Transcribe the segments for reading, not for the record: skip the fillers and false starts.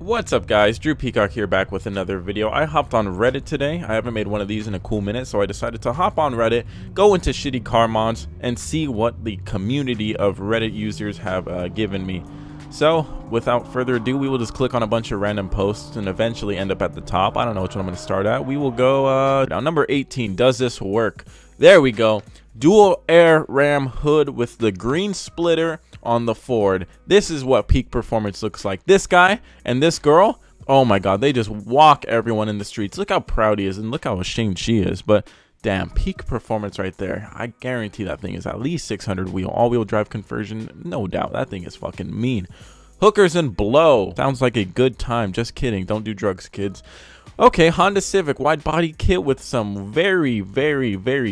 What's up guys, Drew Peacock here, back with another video. I hopped on Reddit today. I haven't made one of these in a cool minute, so I decided to hop on Reddit, go into shitty car mods, and see what the community of Reddit users have given me. So without further ado, we will just click on a bunch of random posts and eventually end up at the top. I don't know which one I'm going to start at. We will go now number 18. Does this work? There we go. Dual air ram hood with the green splitter on the Ford. This is what peak performance looks like. This guy and this girl, oh my god, they just walk everyone in the streets. Look how proud he is and look how ashamed she is. But damn, peak performance right there. I guarantee that thing is at least 600 wheel, all-wheel drive conversion, no doubt. That thing is fucking mean. Hookers and blow. Sounds like a good time. Just kidding. Don't do drugs, kids. Okay, Honda Civic wide body kit with some very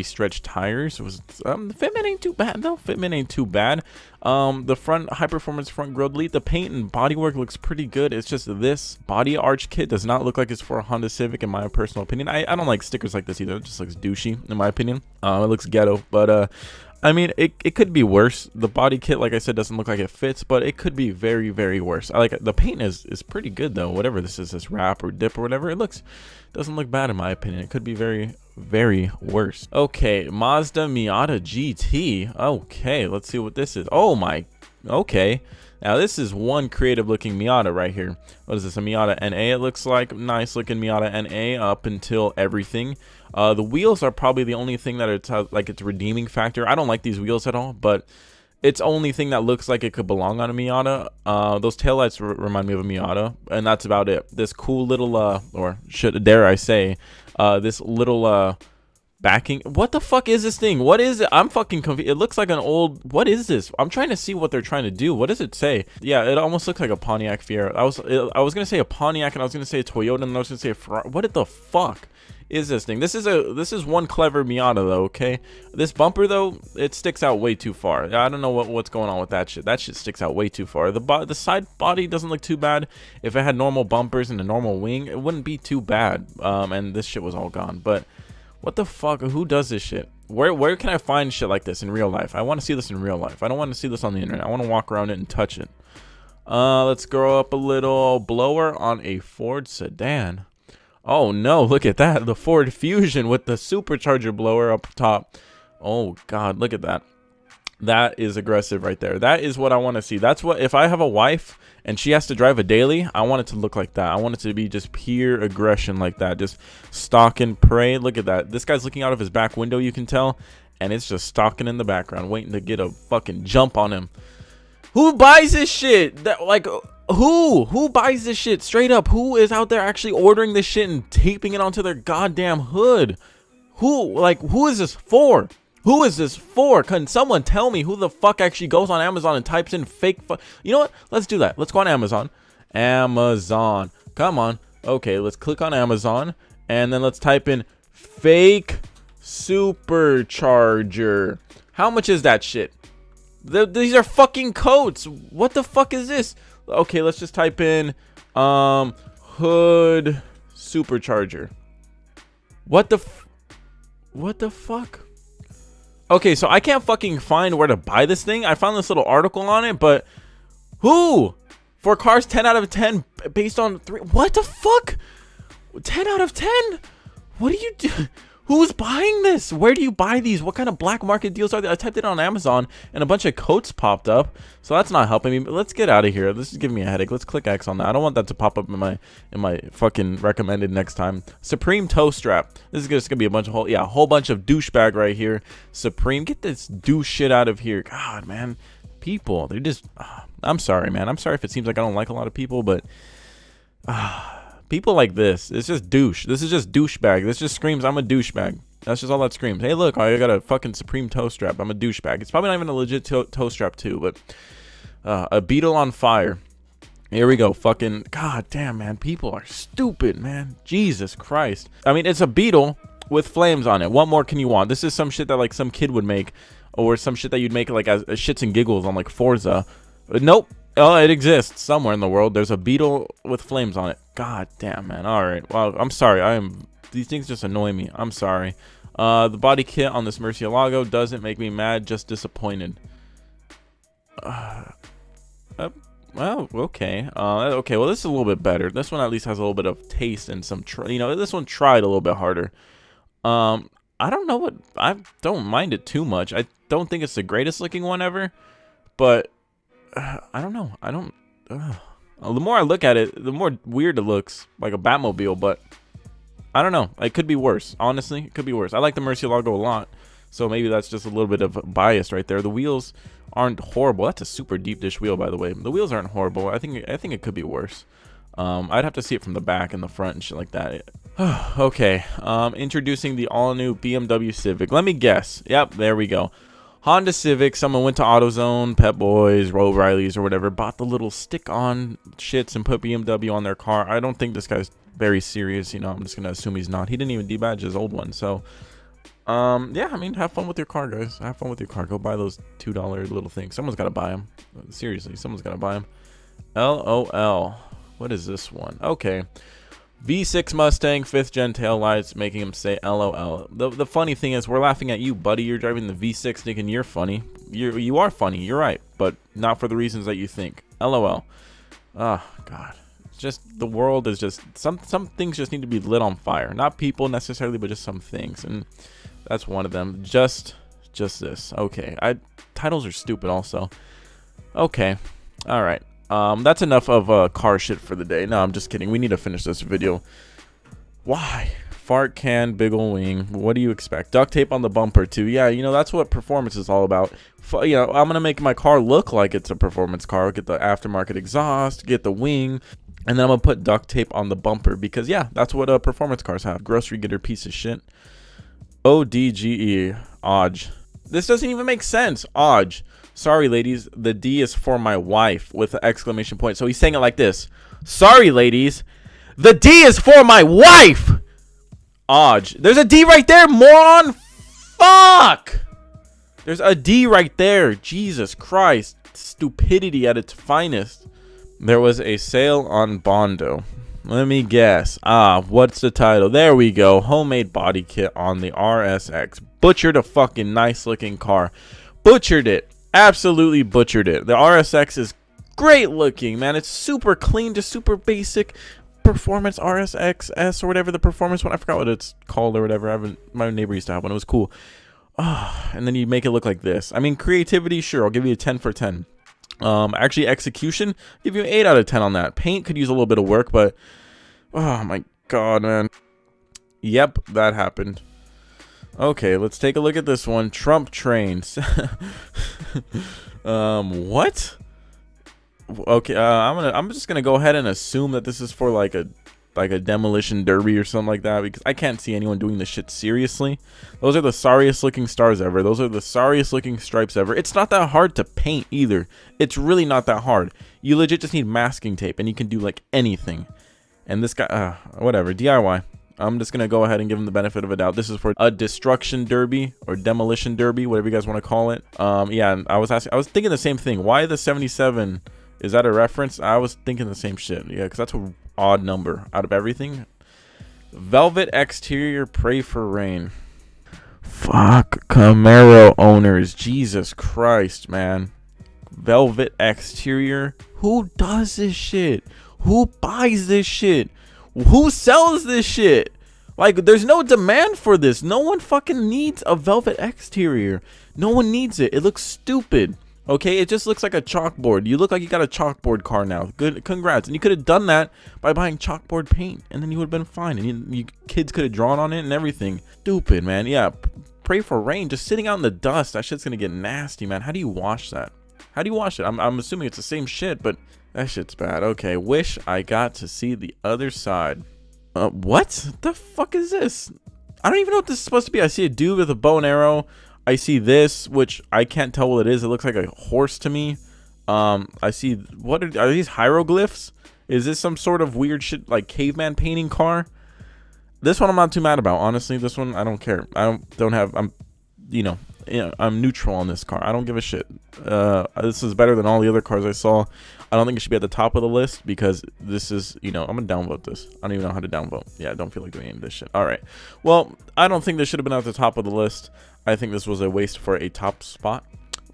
stretched tires. The fitment ain't too bad though. Fitment ain't too bad. The front high performance front grille delete. The paint and bodywork looks pretty good. It's just this body arch kit does not look like it's for a Honda Civic in my personal opinion. I don't like stickers like this either. It just looks douchey in my opinion. It looks ghetto, but I mean, it could be worse. The body kit, like I said, doesn't look like it fits, but it could be very worse. I like it. The paint is pretty good though. Whatever this is, this wrap or dip or whatever, doesn't look bad in my opinion. It could be very worse. Okay, Mazda Miata GT. Okay, let's see what this is. Oh my, okay. Now this is one creative looking Miata right here. What is this, a Miata NA? It looks like nice looking Miata NA up until everything. The wheels are probably the only thing that it's like its redeeming factor. I don't like these wheels at all, but it's only thing that looks like it could belong on a Miata. Those taillights remind me of a Miata, and that's about it. This cool little or dare I say, this little backing. What the fuck is this thing? What is it? I'm fucking confused. It looks like an old, what is this? I'm trying to see what they're trying to do. What does it say? Yeah, it almost looks like a Pontiac Fiero. I was gonna say a Pontiac, and I was gonna say a Toyota, and I was gonna say a Ferrari. What the fuck is this thing? This is one clever Miata though. Okay, this bumper though, it sticks out way too far. I don't know what's going on with that shit. That shit sticks out way too far. The side body doesn't look too bad. If it had normal bumpers and a normal wing, it wouldn't be too bad. And this shit was all gone. But what the fuck? Who does this shit? Where can I find shit like this in real life? I want to see this in real life. I don't want to see this on the internet. I want to walk around it and touch it. Let's grow up a little. Blower on a Ford sedan. Oh no, look at that. The Ford Fusion with the Supercharger blower up top. Oh god, look at that. That is aggressive right there. That is what I want to see. That's what, if I have a wife and she has to drive a daily, I want it to look like that. I want it to be just pure aggression like that. Just stalk and prey. Look at that. This guy's looking out of his back window, you can tell. And it's just stalking in the background, waiting to get a fucking jump on him. Who buys this shit? Who buys this shit? Straight up, who is out there actually ordering this shit and taping it onto their goddamn hood? Who is this for? Who is this for? Can someone tell me who the fuck actually goes on Amazon and types in fake you know what? Let's do that. Let's go on Amazon. Amazon. Come on. Okay, let's click on Amazon and then let's type in fake Supercharger. How much is that shit? These are fucking coats. What the fuck is this? Okay, let's just type in hood Supercharger. What the fuck? Okay, so I can't fucking find where to buy this thing. I found this little article on it, but who? For cars 10 out of 10 based on 3. What the fuck? 10 out of 10? What do you do? Who's buying this? Where do you buy these? What kind of black market deals are there? I typed it on Amazon and a bunch of coats popped up. So that's not helping me. But let's get out of here. This is giving me a headache. Let's click X on that. I don't want that to pop up in my fucking recommended next time. Supreme toe strap. This is just gonna be a bunch of whole bunch of douchebag right here. Supreme, get this douche shit out of here. God, man. People, they're just I'm sorry, man. I'm sorry if it seems like I don't like a lot of people, but people like this, it's just douche. This is just douchebag. This just screams I'm a douchebag. That's just all that screams. Hey, look, I got a fucking Supreme toe strap. I'm a douchebag. It's probably not even a legit toe strap too, but a Beetle on fire. Here we go. Fucking god damn, man. People are stupid, man. Jesus Christ. I mean, it's a Beetle with flames on it. What more can you want? This is some shit that like some kid would make, or some shit that you'd make like as shits and giggles on like Forza. Nope. Oh, it exists somewhere in the world. There's a Beetle with flames on it. God damn, man. All right. Well, I'm sorry. These things just annoy me. I'm sorry. The body kit on this Murcielago doesn't make me mad, just disappointed. Well, okay. Okay, well, this is a little bit better. This one at least has a little bit of taste and some, you know, this one tried a little bit harder. I don't know what, I don't mind it too much. I don't think it's the greatest looking one ever, but I don't know. I don't, the more I look at it, the more weird it looks, like a Batmobile, but I don't know. It could be worse. Honestly, it could be worse. I like the Murcielago a lot, so maybe that's just a little bit of bias right there. The wheels aren't horrible. That's a super deep dish wheel, by the way. The wheels aren't horrible. I think it could be worse. I'd have to see it from the back and the front and shit like that. Okay. Introducing the all-new BMW Civic. Let me guess. Yep, there we go. Honda Civic. Someone went to AutoZone, Pep Boys, O'Reilly's, or whatever, bought the little stick-on shits and put BMW on their car. I don't think this guy's very serious. You know, I'm just gonna assume he's not. He didn't even debadge his old one, so. Yeah, I mean, have fun with your car, guys. Have fun with your car. Go buy those $2 little things. Someone's got to buy them. Seriously, someone's got to buy them. LOL. What is this one? Okay. V6 Mustang, 5th gen taillights, making him say LOL. The funny thing is, we're laughing at you, buddy. You're driving the V6 thinking you're funny. You are funny. You're right, but not for the reasons that you think. LOL. Oh, God. It's just, the world is just, some things just need to be lit on fire. Not people necessarily, but just some things. And that's one of them. Just this. Okay. Titles are stupid also. Okay. All right. That's enough of car shit for the day. No, I'm just kidding. We need to finish this video. Why? Fart can, big ol' wing. What do you expect? Duct tape on the bumper too. Yeah, you know, that's what performance is all about. You know, I'm gonna make my car look like it's a performance car. Get the aftermarket exhaust, get the wing, and then I'm gonna put duct tape on the bumper because yeah, that's what performance cars have. Grocery getter piece of shit. ODGE. Arge. This doesn't even make sense. Arge. Sorry, ladies. The D is for my wife with an exclamation point. So he's saying it like this. Sorry, ladies. The D is for my wife. Arge. There's a D right there, moron. Fuck. There's a D right there. Jesus Christ. Stupidity at its finest. There was a sale on Bondo. Let me guess. What's the title? There we go. Homemade body kit on the RSX. Butchered a fucking nice looking car. Butchered it. Absolutely butchered it. The RSX is great looking, man. It's super clean, just super basic performance RSX S or whatever the performance one. I forgot what it's called or whatever. My neighbor used to have one. It was cool. And then you make it look like this. I mean, creativity, sure. I'll give you a 10 for 10. Actually, execution, give you an 8 out of 10 on that. Paint could use a little bit of work, but oh my god, man. Yep, that happened. Okay, let's take a look at this one. Trump trains. What? Okay, I'm just gonna go ahead and assume that this is for like a demolition derby or something like that, because I can't see anyone doing this shit seriously. Those are the sorriest looking stars ever. Those are the sorriest looking stripes ever. It's not that hard to paint either. It's really not that hard. You legit just need masking tape and you can do like anything. And this guy, whatever, DIY. I'm just gonna go ahead and give him the benefit of a doubt. This is for a destruction derby or demolition derby, whatever you guys want to call it. Yeah, I was thinking the same thing. Why the 77? Is that a reference? I was thinking the same shit. Yeah, because that's a odd number out of everything. Velvet exterior, pray for rain. Fuck Camaro owners. Jesus Christ, man. Velvet exterior. Who does this shit? Who buys this shit? Who sells this shit? Like, there's no demand for this. No one fucking needs a velvet exterior. No one needs it. It looks stupid. Okay, it just looks like a chalkboard. You look like you got a chalkboard car now. Good, congrats. And you could have done that by buying chalkboard paint, and then you would have been fine. And you kids could have drawn on it and everything. Stupid, man. Yeah, pray for rain. Just sitting out in the dust. That shit's gonna get nasty, man. How do you wash that? How do you wash it? I'm assuming it's the same shit, but that shit's bad. Okay, wish I got to see the other side. What the fuck is this? I don't even know what this is supposed to be. I see a dude with a bow and arrow. I see this, which I can't tell what it is. It looks like a horse to me. I see, what are these hieroglyphs? Is this some sort of weird shit like caveman painting car? This one I'm not too mad about, honestly. This one I don't care. I'm neutral on this car. I don't give a shit. This is better than all the other cars I saw. I don't think it should be at the top of the list because this is, I'm gonna downvote this. I don't even know how to downvote. Yeah, I don't feel like doing any of this shit. All right. Well, I don't think this should have been at the top of the list. I think this was a waste for a top spot,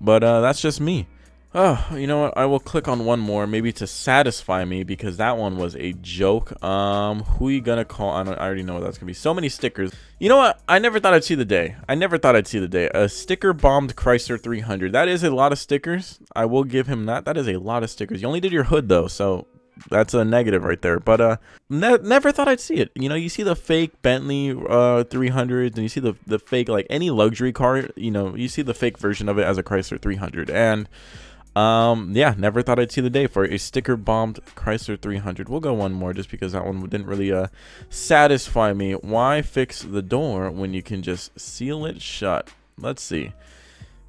but that's just me. Oh, you know what? I will click on one more, maybe to satisfy me, because that one was a joke. Who you gonna call? I already know what that's gonna be. So many stickers. You know what? I never thought I'd see the day. I never thought I'd see the day. A sticker bombed Chrysler 300. That is a lot of stickers. I will give him that. That is a lot of stickers. You only did your hood though, so that's a negative right there. But never thought I'd see it. You know, you see the fake Bentley 300s, and you see the fake, like, any luxury car. You know, you see the fake version of it as a Chrysler 300, and yeah, never thought I'd see the day for a sticker bombed Chrysler 300. We'll go one more just because that one didn't really satisfy me. Why fix the door when you can just seal it shut? Let's see.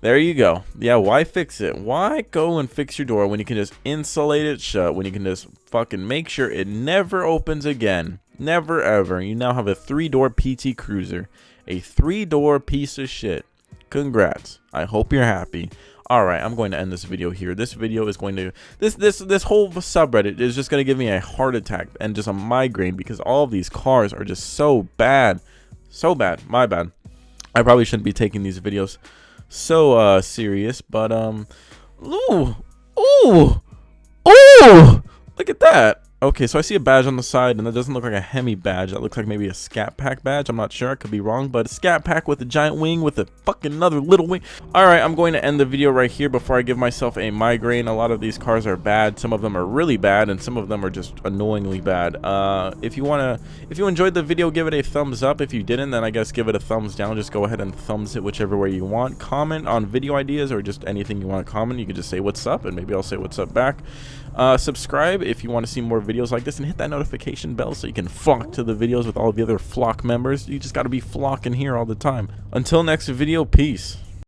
There you go. Yeah, why fix it? Why go and fix your door when you can just insulate it shut, when you can just fucking make sure it never opens again? Never ever. You now have a 3-door PT Cruiser, a 3-door piece of shit. Congrats. I hope you're happy. All right, I'm going to end this video here. This video is going to this whole subreddit is just going to give me a heart attack and just a migraine, because all of these cars are just so bad. So bad. My bad. I probably shouldn't be taking these videos so serious, but ooh, look at that. Okay, so I see a badge on the side, and that doesn't look like a Hemi badge. That looks like maybe a Scat Pack badge. I'm not sure. I could be wrong, but a Scat Pack with a giant wing with a fucking another little wing. All right, I'm going to end the video right here before I give myself a migraine. A lot of these cars are bad. Some of them are really bad, and some of them are just annoyingly bad. If you enjoyed the video, give it a thumbs up. If you didn't, then I guess give it a thumbs down. Just go ahead and thumbs it whichever way you want. Comment on video ideas or just anything you want to comment. You can just say what's up, and maybe I'll say what's up back. Subscribe if you want to see more videos like this, and hit that notification bell so you can flock to the videos with all the other flock members. You just got to be flocking here all the time. Until next video, peace.